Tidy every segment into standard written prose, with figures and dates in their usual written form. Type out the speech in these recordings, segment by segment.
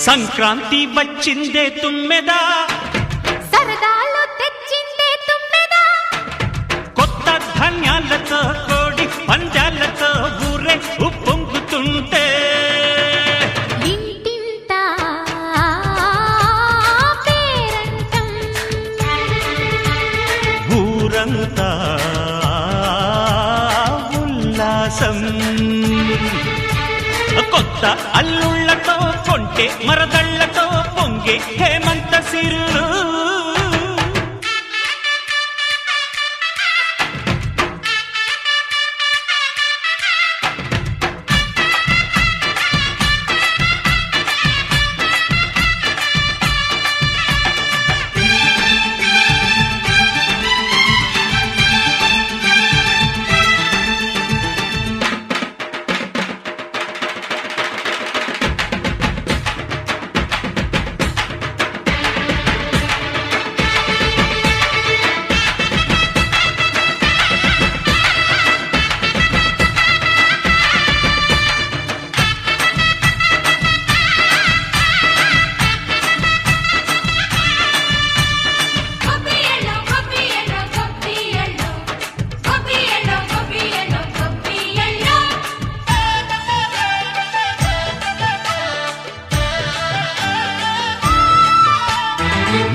సంక్రాంతి వచ్చిందే తుమ్మెదా, సరదాలు తెచ్చిందే తుమ్మెదా, కొత్త ధాన్యాలతో కోడి పందాలతో ఊరే ఉప్పొంగుతుంటే ఇంటింటా పేరంటం, ఊరంతా ఉల్లాసం. కొత్త అల్లుళ్లతో కొంటే మరదళ్లతో పొంగే హేమంత సిరులు.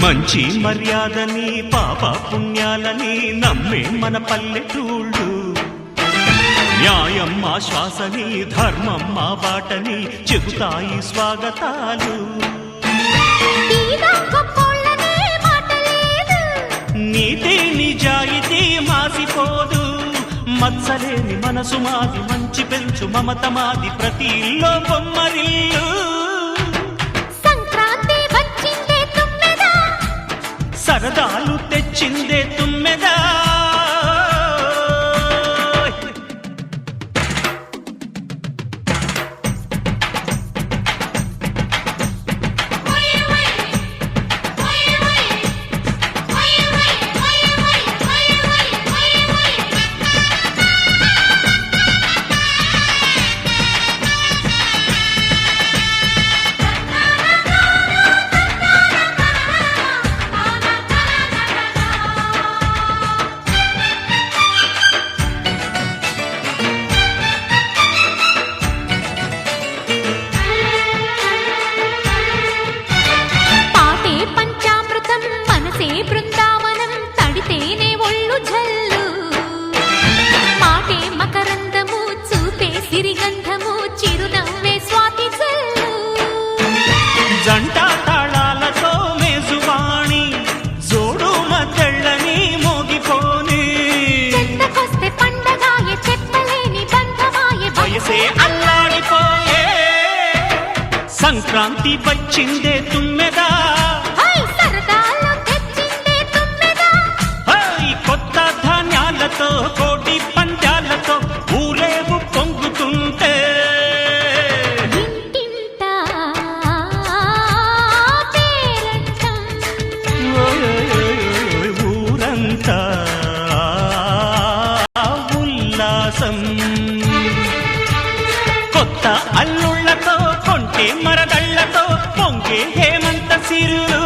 మంచి మర్యాదని పాప పుణ్యాలని నమ్మే మన పల్లెటూళ్ళు, న్యాయం మా శ్వాసని ధర్మం మా బాటని చెబుతాయి స్వాగతాలు. నీతి నిజాయితీ మాసిపోదు, మత్సలేని మనసు మాది, మంచి పెంచు మమత మాది, ప్రతి ఇల్లో బొమ్మరిల్లు. సరదాలు తెచ్చిందే తుమ్మెదా, బృందావనం తడితేనే ఒళ్ళు జల్లు, మాటే మకరందము చూపే సిరిగంధము, చిరునవ్వే స్వాతి జల్లు. జంట తాళాలతో మేజువాణి జోడు మద్దళ్ళని మోగిపోని, చెత్తకొస్తే పండగాయ చెప్పలేని బంధమాయ, వయసే అల్లాడిపోయే. సంక్రాంతి వచ్చిందే తుమ్మెదా, కోటి పందాలతో ఊరేగు పొంగుతుంటే ఇంటింటా పేరంటం, ఊరంతా ఉల్లాసం. కొత్త అల్లుళ్లతో కొంటే మరదళ్లతో పొంగే హేమంత సిరులు.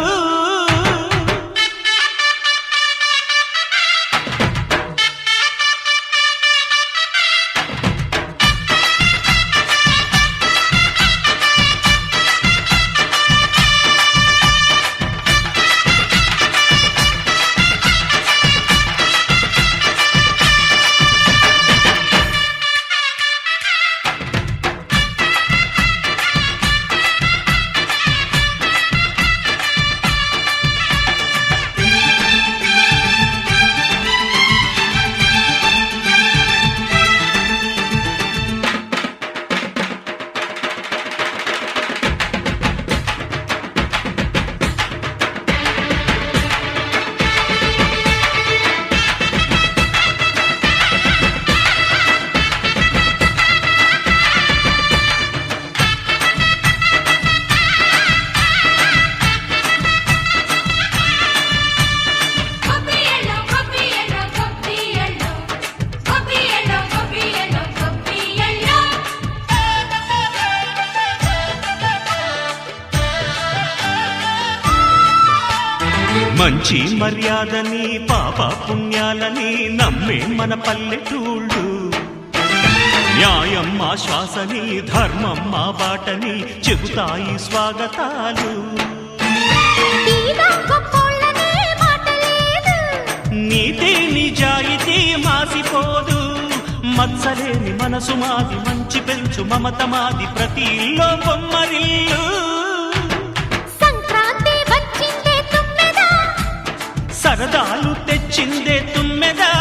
మంచి మర్యాదని పాప పుణ్యాలని నమ్మే మన పల్లెటూళ్ళు న్యాయం మా శ్వాసని ధర్మం మా బాటని చెబుతాయి స్వాగతాలు తీరా గొప్పోళ్ళనే మాట లేదు. నీతి నిజాయితీ మాసిపోదు మత్సలేని మనసు మాది మంచి పెంచు మమత మాది ప్రతి ఇల్లో బొమ్మరిల్లు సంక్రాంతి వచ్చిందే తుమ్మెద సరదాలు తెచ్చిందే తుమ్మెదా